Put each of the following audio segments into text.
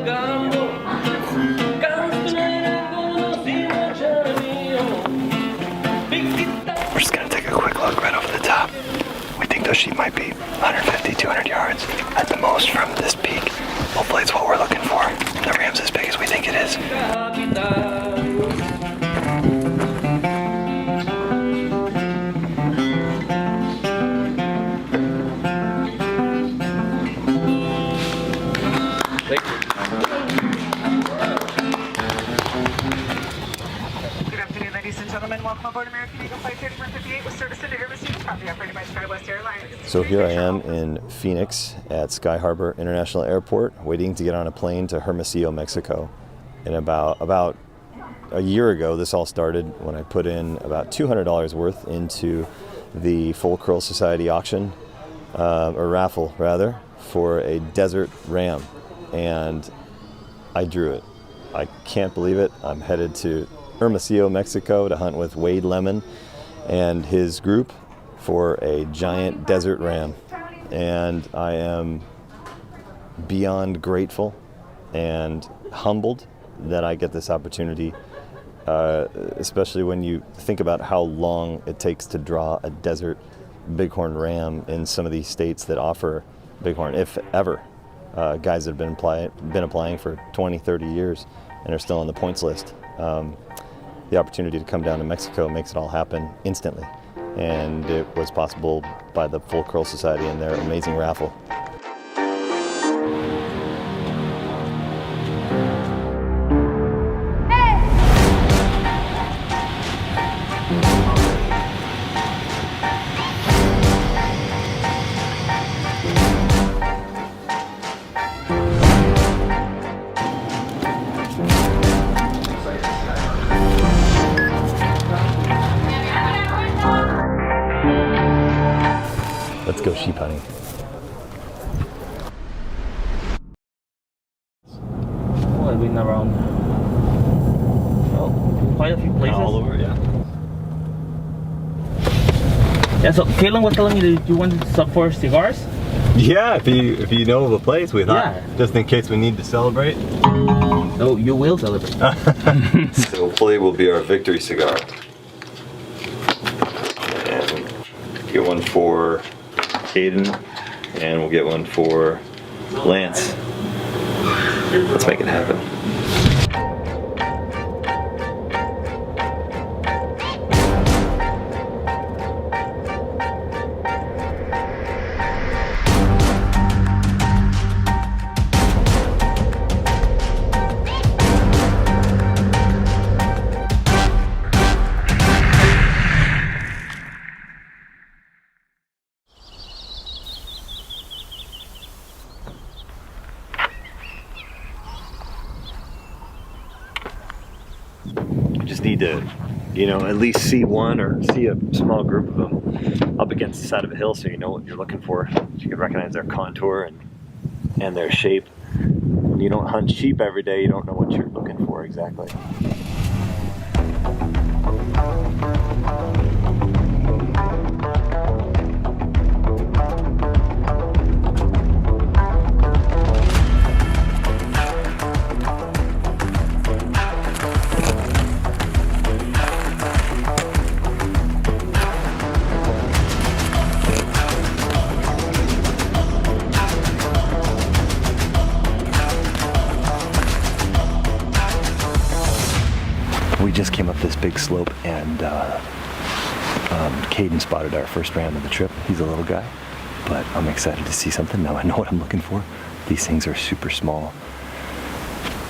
We're just gonna take a quick look right over the top. We think those sheep might be 150, 200 yards at the most from this peak. Hopefully it's what we're looking for. The ram's as big as we think it is. Good afternoon, ladies and gentlemen. Welcome aboard American Eagle Flight 3158 with service into Air Receipt, property operated by SkyWest Airlines. So here I am in Phoenix at Sky Harbor International Airport, waiting to get on a plane to Hermosillo, Mexico. And about a year ago, this all started when I put in about $200 worth into the Full Curl Society auction, or raffle rather, for a desert ram. And I drew it. I can't believe it. I'm headed to Hermosillo, Mexico to hunt with Wade Lemon and his group for a giant desert ram. And I am beyond grateful and humbled that I get this opportunity, especially when you think about how long it takes to draw a desert bighorn ram in some of these states that offer bighorn, if ever. Guys that have been applying for 20, 30 years and are still on the points list. The opportunity to come down to Mexico makes it all happen instantly. And it was possible by the Full Curl Society and their amazing raffle. Let's go sheep hunting. Oh, I've been around. Oh, quite a few places. All over, yeah. Yeah, so Kalen was telling me that you wanted to stop for cigars? Yeah, if you know of a place, we thought, Yeah. just in case we need to celebrate. Oh, you will celebrate. So hopefully will be our victory cigar. And get one for Caden, and we'll get one for Lance. Let's make it happen. Just need to, at least see one or see a small group of them up against the side of a hill, so you know what you're looking for. You can recognize their contour and their shape. When you don't hunt sheep every day, you don't know what you're looking for exactly. We just came up this big slope, and Caden spotted our first ram of the trip. He's a little guy, but I'm excited to see something. Now I know what I'm looking for. These things are super small.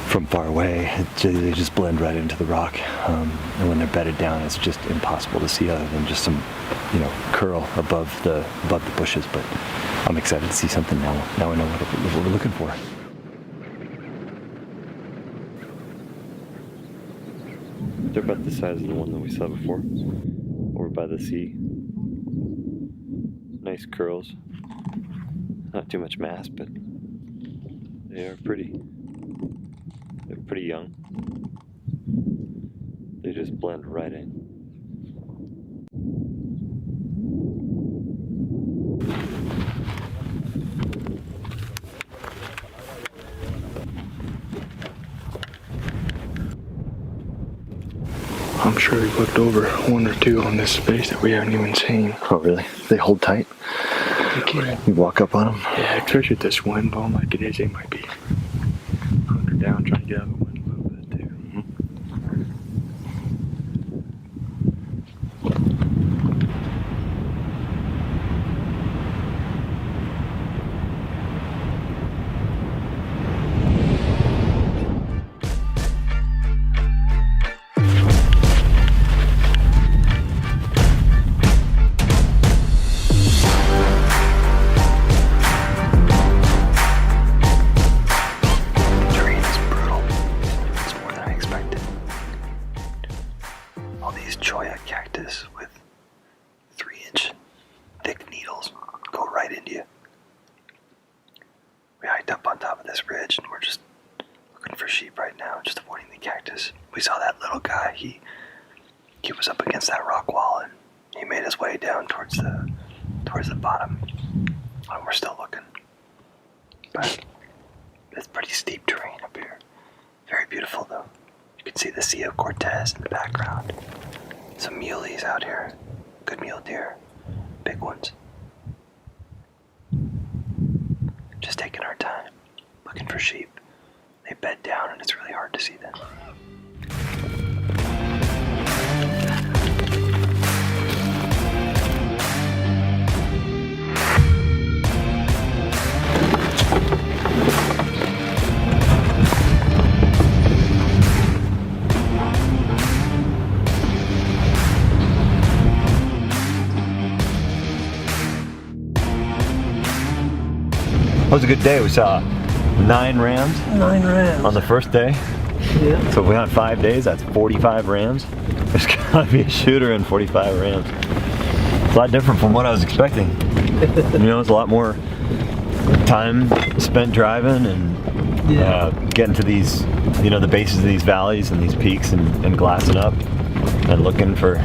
From far away, they just blend right into the rock, and when they're bedded down, it's just impossible to see other than just some, curl above the bushes. But I'm excited to see something now. Now I know what we're looking for. They're about the size of the one that we saw before, over by the sea. Nice curls. Not too much mass, but they are pretty. They're pretty young. They just blend right in. I'm sure we looked over one or two on this space that we haven't even seen. Oh, really? They hold tight? They can. You walk up on them? Yeah, especially with this wind blowing like it is, they might be hunkered down trying to get out of the wind a little bit too. Cactus with 3-inch thick needles go right into you. We hiked up on top of this ridge and we're just looking for sheep right now, just avoiding the cactus. We saw that little guy. He was up against that rock wall and he made his way down towards the bottom. And we're still looking, but it's pretty steep terrain up here. Very beautiful though. You can see the Sea of Cortez in the background. Some muleys out here, good mule deer, big ones. Just taking our time, looking for sheep. They bed down and it's really hard to see them. It was a good day. We saw 9 rams. 9 rams. On the first day. Yeah. So if we had 5 days, that's 45 rams. There's gotta be a shooter in 45 rams. It's a lot different from what I was expecting. You know, it's a lot more time spent driving and getting to these, you know, the bases of these valleys and these peaks and glassing up and looking for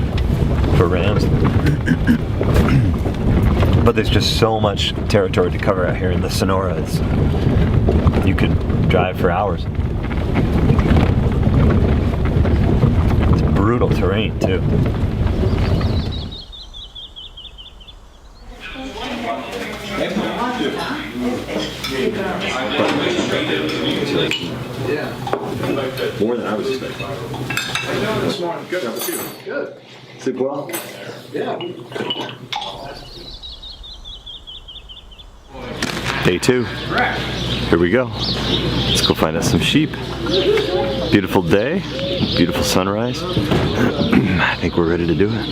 rams. But there's just so much territory to cover out here in the Sonora. You could drive for hours. It's brutal terrain too. More than I was expecting. This morning, good. How about you? Good. Sleep well? Yeah. Day 2. Here we go. Let's go find us some sheep. Beautiful day, beautiful sunrise. I think we're ready to do it.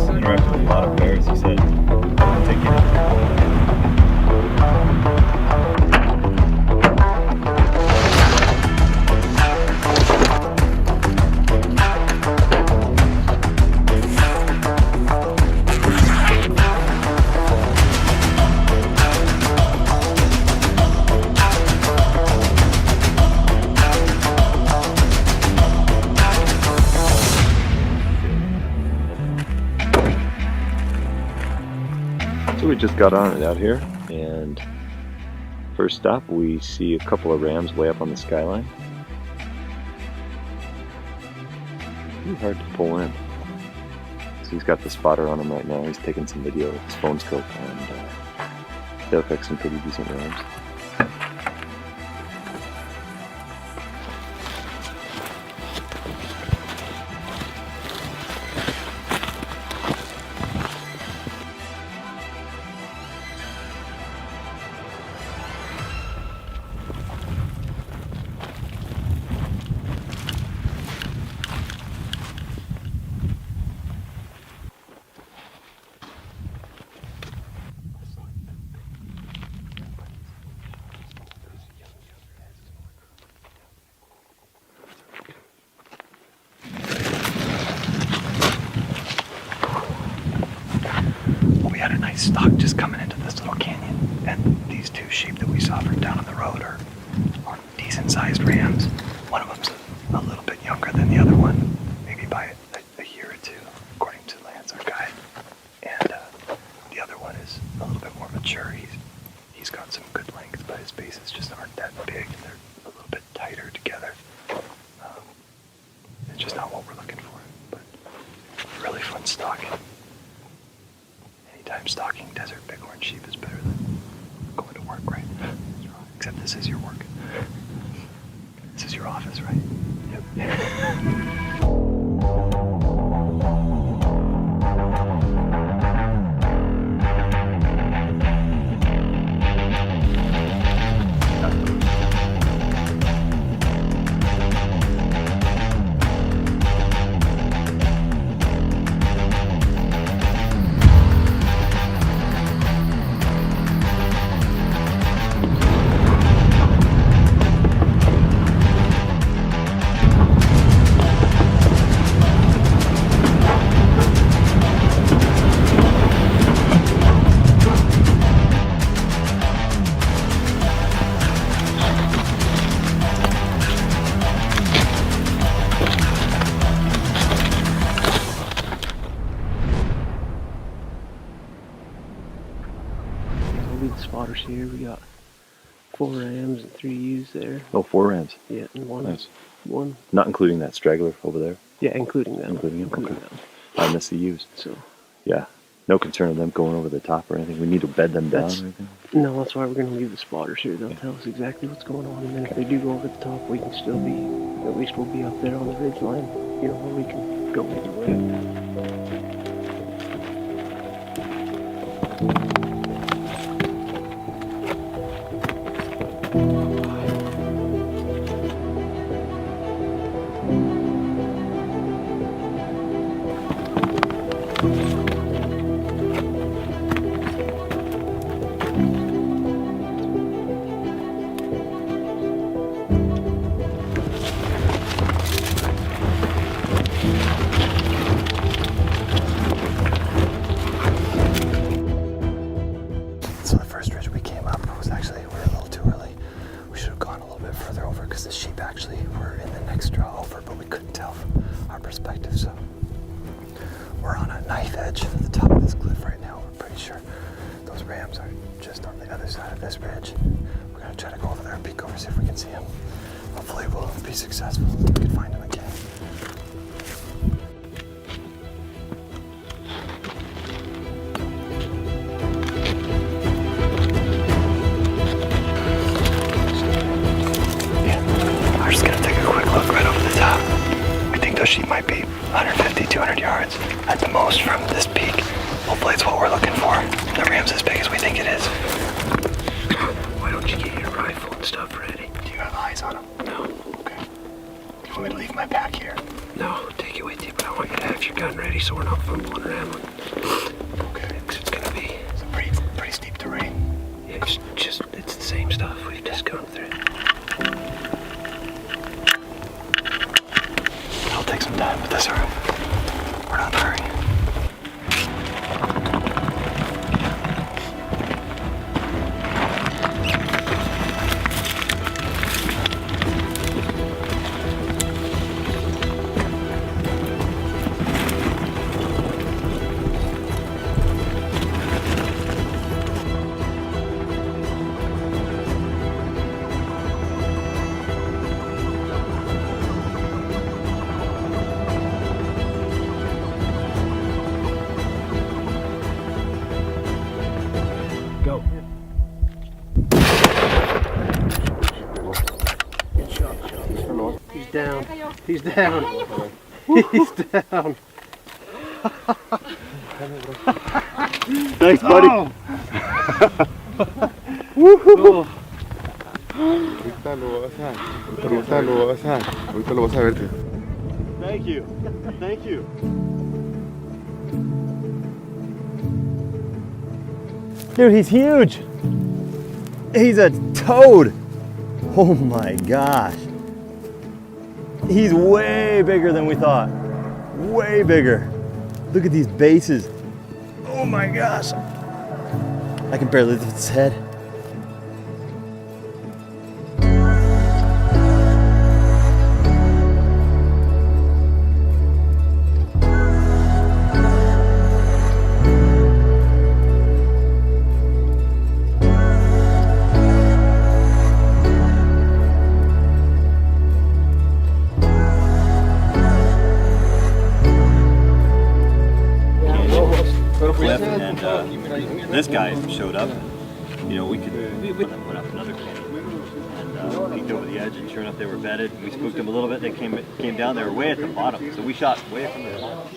Interacted with a lot of bears, he said. Take it. So we just got on it out here, and first stop we see a couple of rams way up on the skyline. Pretty hard to pull in. So he's got the spotter on him right now. He's taking some video with his phone scope, and they look like some pretty decent rams. Had a nice stock just coming into this little canyon, and these 2 sheep that we saw from down on the road are decent sized rams. One of them's a little bit younger than the other one, maybe by a year or 2, according to Lance, our guide. And the other one is a little bit more mature. He's got some good length, but his bases just aren't that big, and they're a little bit tighter together. just not what we're looking for. But really fun stalking. Anytime stalking desert bighorn sheep is better than going to work, right? Except this is your work. This is your office, right? Yep. The spotters here. We got 4 rams and 3 ewes there. Oh, 4 rams. Yeah, and one. Nice. One. Not including that straggler over there. Yeah, including them. Including them. Okay. them. I miss the ewes. So. Yeah. No concern of them going over the top or anything. We need to bed them down or anything. No, that's why we're going to leave the spotters here. They'll tell us exactly what's going on, and then if they do go over the top, we can still be. At least we'll be up there on the ridge line. You know, where we can go either way. So the first ridge we came up was actually, we were a little too early. We should have gone a little bit further over because the sheep actually were in the next draw over, but we couldn't tell from our perspective. So we're on a knife edge at the top of this cliff right now. We're pretty sure those rams are just on the other side of this ridge. We're gonna try to go over there and peek over, see if we can see them. Hopefully we'll be successful. We can find them again. We're just gonna take a quick look right over the top. We think those sheep might be 150, 200 yards at the most from this peak. Hopefully it's what we're looking for. The ram's as big as we think it is. Why don't you get your rifle and stuff ready? Do you have eyes on them? No. Okay. Do you want me to leave my pack here? No, take it with you, but I want you to have your gun ready so we're not fumbling around. Okay. Because it's going to be... It's a pretty steep terrain. It's the same stuff we've just gone through. It'll take some time, but this are. We're not hurrying. Go. Good shot. He's down. He's down. He's down. Thanks, buddy. Oh. Ahorita lo vas a ver. Thank you. Thank you. Dude, he's huge. He's a toad. Oh my gosh. He's way bigger than we thought. Way bigger. Look at these bases. Oh my gosh. I can barely lift his head. this guy showed up, you know, we put up another candy. And peeked over the edge, and sure enough, they were bedded. We spooked them a little bit. They came down. They were way at the bottom, so we shot way from the top.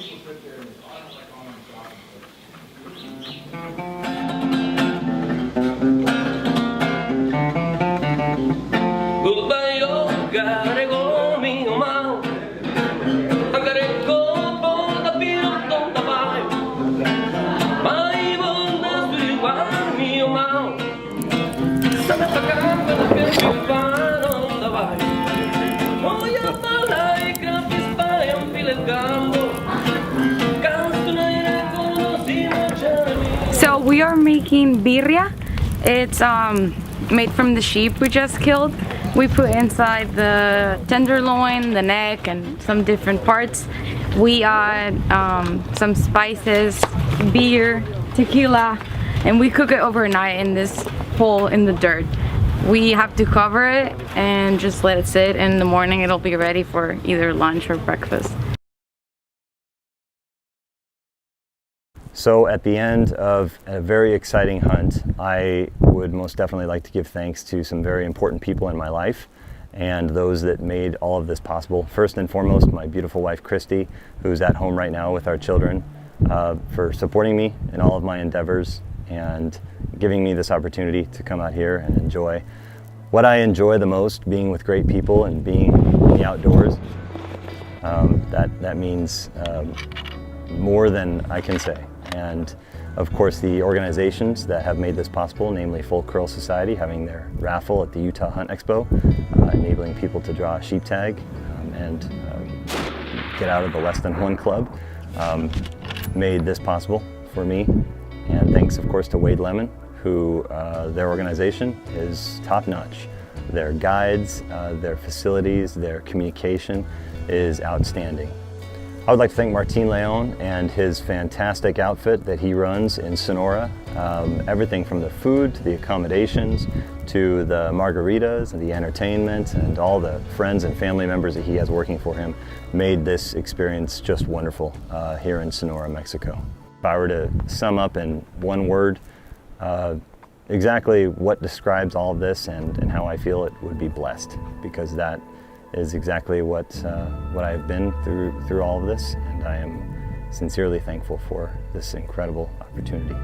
So we are making birria. It's made from the sheep we just killed. We put inside the tenderloin, the neck, and some different parts. We add some spices, beer, tequila, and we cook it overnight in this hole in the dirt. We have to cover it and just let it sit. In the morning it'll be ready for either lunch or breakfast. So at the end of a very exciting hunt, I would most definitely like to give thanks to some very important people in my life and those that made all of this possible. First and foremost, my beautiful wife, Christy, who's at home right now with our children, for supporting me in all of my endeavors and giving me this opportunity to come out here and enjoy what I enjoy the most, being with great people and being in the outdoors. That means more than I can say. And of course the organizations that have made this possible, namely Full Curl Society having their raffle at the Utah Hunt Expo, enabling people to draw a sheep tag and get out of the less than one club, made this possible for me. And thanks of course to Wade Lemon, who their organization is top-notch. Their guides, their facilities, their communication is outstanding. I would like to thank Martin Leon and his fantastic outfit that he runs in Sonora. Everything from the food to the accommodations to the margaritas and the entertainment and all the friends and family members that he has working for him made this experience just wonderful here in Sonora, Mexico. If I were to sum up in one word exactly what describes all of this and how I feel, it would be blessed, because that is exactly what I've been through all of this, and I am sincerely thankful for this incredible opportunity.